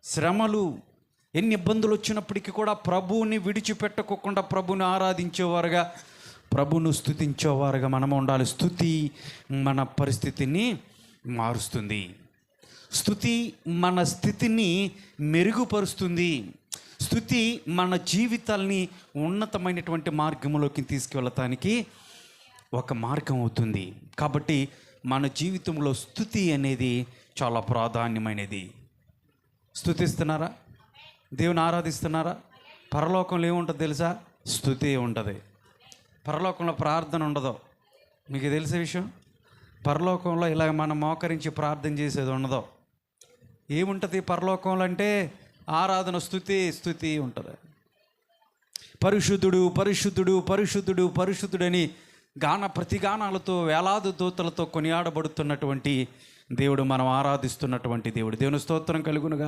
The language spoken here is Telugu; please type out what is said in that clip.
శ్రమలు, ఎన్ని ఇబ్బందులు వచ్చినప్పటికీ కూడా ప్రభువుని విడిచిపెట్టకోకుండా ప్రభుని ఆరాధించేవారుగా, ప్రభును స్తుతించేవారుగా మనం ఉండాలి. స్తుతి మన పరిస్థితిని మారుస్తుంది. స్తుతి మన స్థితిని మెరుగుపరుస్తుంది. స్తుతి మన జీవితాల్ని ఉన్నతమైనటువంటి మార్గంలోకి తీసుకువెళ్ళటానికి ఒక మార్గం అవుతుంది. కాబట్టి మన జీవితంలో స్తుతి అనేది చాలా ప్రాధాన్యమైనది. స్తుతిస్తున్నారా? దేవుని ఆరాధిస్తున్నారా? పరలోకంలో ఏముంటుంది తెలుసా? స్తుతి ఉంటుంది. పరలోకంలో ప్రార్థన ఉండదు. మీకు తెలిసే విషయం? పరలోకంలో ఇలాగ మనం మోకరించి ప్రార్థన చేసేది ఉండదు. ఏముంటుంది పరలోకంలో అంటే? ఆరాధన, స్తుతి ఉంటుంది. పరిశుద్ధుడు పరిశుద్ధుడు పరిశుద్ధుడు పరిశుద్ధుడని ప్రతిగానాలతో వేలాది దూతలతో కొనియాడబడుతున్నటువంటి దేవుడు, మనం ఆరాధిస్తున్నటువంటి దేవుడు. దేవుని స్తోత్రం కలుగునుగా.